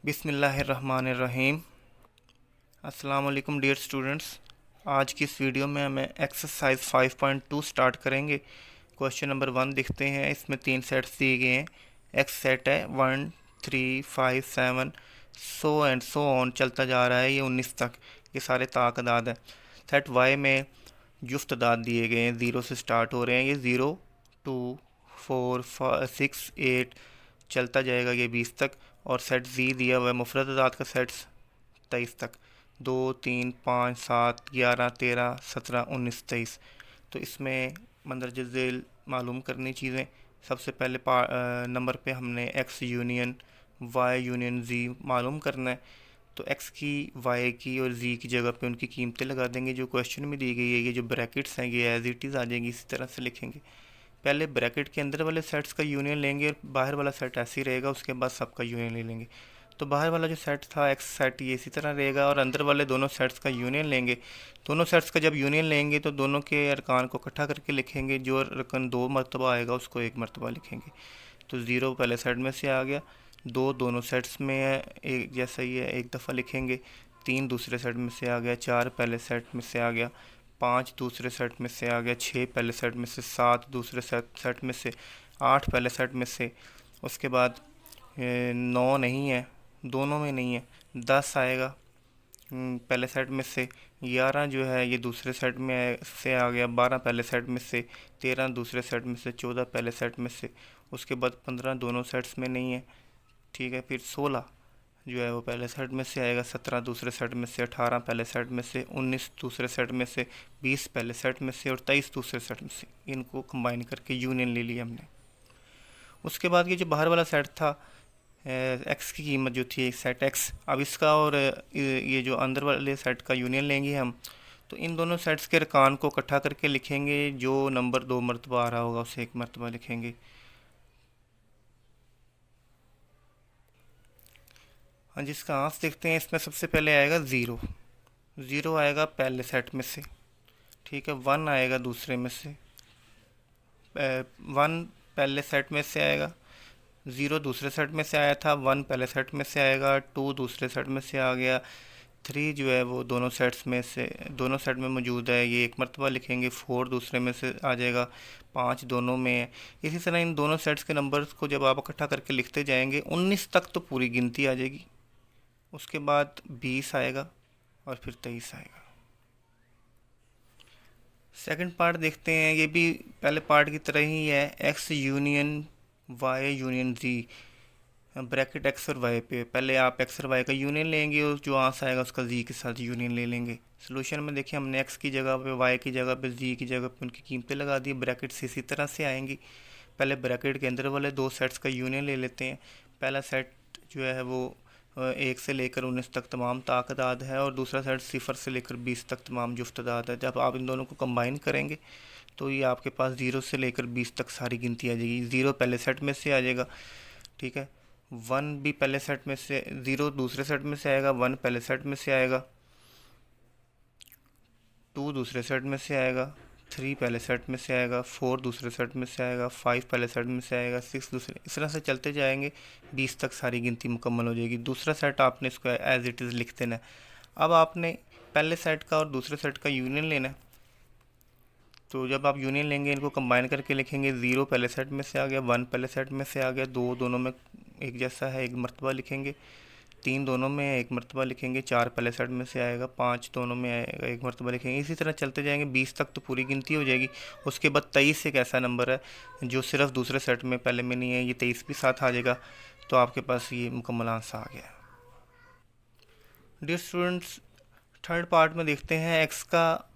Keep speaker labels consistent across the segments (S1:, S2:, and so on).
S1: बिस्मिल्लाहिर्रहमानिर्रहीम। अस्सलाम वालेकुम डियर स्टूडेंट्स। आज की इस वीडियो में हमें एक्सरसाइज 5.2 स्टार्ट करेंगे। क्वेश्चन नंबर 1 देखते हैं। इसमें 3 सेट्स दिए गए हैं। एक्स सेट है 1, 3, 5, 7 सो एंड सो ऑन चलता जा रहा है ये 19 तक। ये सारे ताकदाद है। सेट वाई में जुफ्त अदाद दिए गए हैं, 0 से स्टार्ट हो रहे हैं। ये 0, 2, 4, 6, 8 चलता जाएगा ये 20 तक। और सेट जी दिया हुआ है मुफरद अदाद का सेट्स 23 तक। 2, 3, 5, 7, 11, 13, 17, 19, 23। तो इसमें मंदरज झेल मालूम करनी चीज़ें। सबसे पहले नंबर पे हमने एक्स यूनियन वाई यूनियन जी मालूम करना है। तो एक्स की वाई की और जी की जगह पे उनकी कीमतें लगा देंगे जो क्वेश्चन में दी गई है। ये जो ब्रैकेट्स हैं ये एज इट इज़ आ जाएंगी, इसी तरह से लिखेंगे। पहले ब्रैकेट के अंदर वाले सेट्स का यूनियन लेंगे और बाहर वाला सेट ऐसे ही रहेगा, उसके बाद सबका यूनियन ले लेंगे। तो बाहर वाला जो सेट था एक्स सेट ये इसी तरह रहेगा और अंदर वाले दोनों सेट्स का यूनियन लेंगे। दोनों सेट्स का जब यूनियन लेंगे तो दोनों के अरकान को इकट्ठा करके लिखेंगे। जो रकन 2 मरतबा आएगा उसको 1 मरतबा लिखेंगे। तो 0 पहले सेट में से आ गया, 2 दोनों सेट्स में है एक जैसा ही है, 1 दफ़ा लिखेंगे। 3 दूसरे सेट में से आ गया, 4 पहले सेट में से आ गया, 5 दूसरे सेट में से आ गया, 6 पहले सेट में से, 7 दूसरे सेट में से, 8 पहले सेट में से। उसके बाद 9 नहीं है, दोनों में नहीं है, 10 आएगा पहले सेट में से। 11 जो है ये दूसरे सेट में से आ गया, 12 पहले सेट में से, 13 दूसरे सेट में से, 14 पहले सेट में से। उसके बाद 15 दोनों सेट्स में नहीं है, ठीक है। फिर 16 जो है वो पहले सेट में से आएगा, 17 दूसरे सेट में से, 18 पहले सेट में से, 19 दूसरे सेट में से, 20 पहले सेट में से और 23 दूसरे सेट में से। इनको कंबाइन करके यूनियन ले लिया हमने। उसके बाद ये जो बाहर वाला सेट था एक्स की कीमत जो थी सेट एक्स, अब इसका और ये जो अंदर वाले सेट का यूनियन लेंगे हम। तो इन दोनों सेट्स के अरकान को इकट्ठा करके लिखेंगे। जो नंबर 2 मरतबा आ रहा होगा उसे 1 मरतबा लिखेंगे। हाँ, जिसका आंस देखते हैं। इसमें सबसे पहले आएगा 0। 0 आएगा पहले सेट में से, ठीक है। 1 आएगा दूसरे में से, 1 पहले सेट में से आएगा। 0 दूसरे सेट में से आया था, 1 पहले सेट में से आएगा, 2 दूसरे सेट में से आ गया, 3 जो है वो दोनों सेट्स में से दोनों सेट में मौजूद है, ये 1 मरतबा लिखेंगे। 4 दूसरे में से आ जाएगा, 5 दोनों में है। इसी तरह इन दोनों सेट्स के नंबर्स को जब आप इकट्ठा करके लिखते जाएंगे 19 तक तो पूरी गिनती आ जाएगी। उसके बाद 20 आएगा और फिर 23 आएगा। सेकंड पार्ट देखते हैं। ये भी पहले पार्ट की तरह ही है। एक्स यूनियन वाई यूनियन जी, ब्रैकेट एक्स और वाई पे पहले आप एक्स और वाई का यूनियन लेंगे और जो आंसर आएगा उसका जी के साथ यूनियन ले लेंगे। सोल्यूशन में देखिए हमने एक्स की जगह पे, वाई की जगह पे, जी की जगह पे उनकी कीमतें लगा दी। ब्रैकेट से इसी तरह से आएंगी। पहले ब्रैकेट के अंदर वाले 2 सेट्स का यूनियन ले लेते हैं। पहला सेट जो है वो 1 से लेकर 19 तक तमाम ताकदाद है और दूसरा सेट 0 से लेकर 20 तक तमाम जुफ्तदाद है। जब आप इन दोनों को कंबाइन करेंगे तो ये आपके पास 0 से लेकर 20 तक सारी गिनती आ जाएगी। 0 पहले सेट में से आ जाएगा, ठीक है। 1 भी पहले सेट में से, 0 दूसरे सेट में से आएगा, 1 पहले सेट में से आएगा, 2 दूसरे सेट में से आएगा, 3 पहले सेट में से आएगा, 4 दूसरे सेट में से आएगा, 5 पहले सेट में से आएगा, 6 दूसरे, इस तरह से चलते जाएंगे। 20 तक सारी गिनती मुकम्मल हो जाएगी। दूसरा सेट आपने इसको एज इट इज़ लिख देना है। अब आपने पहले सेट का और दूसरे सेट का यूनियन लेना है। तो जब आप यूनियन लेंगे इनको कंबाइन करके लिखेंगे। 0 पहले सेट में से आ गया, 1 पहले सेट में से आ गया, 2 दोनों में एक जैसा है, 1 मरतबा लिखेंगे। 3 दोनों में 1 मरतबा लिखेंगे। 4 पहले सेट में से आएगा, 5 दोनों में आएगा, 1 मरतबा लिखेंगे। इसी तरह चलते जाएंगे, 20 तक तो पूरी गिनती हो जाएगी। उसके बाद 23 एक ऐसा नंबर है जो सिर्फ दूसरे सेट में पहले में नहीं है, ये 23 भी साथ आ जाएगा। तो आपके पास ये मुकम्मल आंसर आ गया। डियर स्टूडेंट्स, थर्ड पार्ट में देखते हैं। एक्स का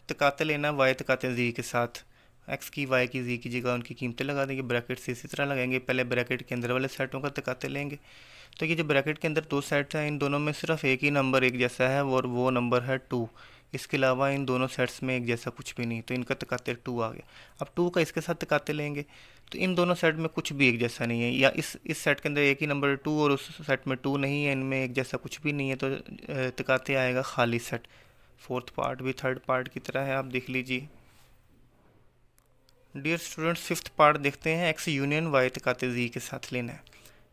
S1: तकाते लेना वाई तकाते जी के साथ। एक्स की वाई की जी की जगह उनकी कीमतें लगा देंगे। ब्रैकेट से इसी तरह लगाएंगे। पहले ब्रैकेट के अंदर वाले सेटों का तकाते लेंगे। तो ये जो ब्रैकेट के अंदर 2 सेट्स हैं, इन दोनों में सिर्फ एक ही नंबर एक जैसा है और वो नंबर है 2। इसके अलावा इन दोनों सेट्स में एक जैसा कुछ भी नहीं, तो इनका तकाते 2 आ गया। अब 2 का इसके साथ तकाते लेंगे तो इन दोनों सेट में कुछ भी एक जैसा नहीं है, या इस सेट के अंदर एक ही नंबर 2 और उस सेट में 2 नहीं है, इनमें एक जैसा कुछ भी नहीं है, तो तकाते आएगा खाली सेट। फोर्थ पार्ट भी थर्ड पार्ट की तरह है, आप देख लीजिए। डियर स्टूडेंट्स, फिफ्थ पार्ट देखते हैं। एक्स यूनियन वाई तकाते जी के साथ लेना है।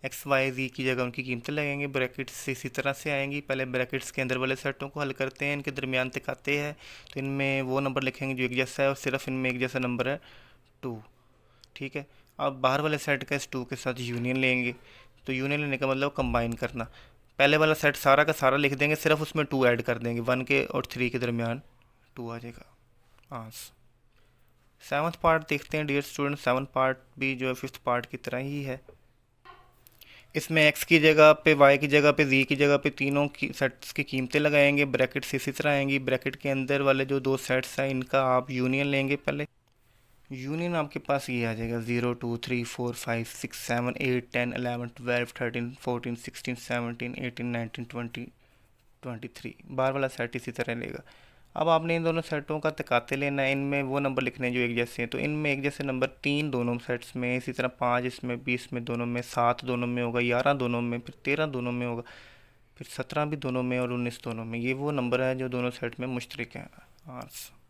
S1: एक्स वाई जी की जगह उनकी कीमतें लगेंगे। ब्रैकेट्स इसी तरह से आएंगी। पहले ब्रैकेट्स के अंदर वाले सेटों को हल करते हैं, इनके दरमियान तिकाते हैं। तो इनमें वो नंबर लिखेंगे जो एक जैसा है और सिर्फ इनमें एक जैसा नंबर है 2। ठीक है। अब बाहर वाले सेट का इस 2 के साथ यूनियन लेंगे। तो यूनियन लेने का मतलब कंबाइन करना। पहले वाला सेट सारा का सारा लिख देंगे, सिर्फ उसमें 2 ऐड कर देंगे, 1 के और 3 के दरमियान 2 आ जाएगा आंसर। सेवन्थ पार्ट देखते हैं डियर स्टूडेंट। सेवन्थ पार्ट भी जो है फिफ्थ पार्ट की तरह ही है। इसमें एक्स की जगह पे, वाई की जगह पे, जी की जगह पे तीनों की सेट्स की कीमतें लगाएंगे। ब्रैकेट्स इसी तरह आएंगी। ब्रैकेट के अंदर वाले जो 2 सेट्स हैं इनका आप यूनियन लेंगे। पहले यूनियन आपके पास ये आ जाएगा 0 2 3 4 5 6 7 8 10 11 12 13 14 16 17 18 19 20 23। बाहर वाला सेट इसी तरह लेगा। अब आपने इन दोनों सेटों का तकाते लेना है। इनमें वो नंबर लिखने हैं जो एक जैसे हैं। तो इनमें एक जैसे नंबर 3 दोनों सेट्स में, इसी तरह 5 इसमें, 20 में दोनों में, 7 दोनों में होगा, 11 दोनों में, फिर 13 दोनों में होगा, फिर 17 भी दोनों में और 19 दोनों में। ये वो नंबर है जो दोनों सेट में मुश्तरक हैं। आंसर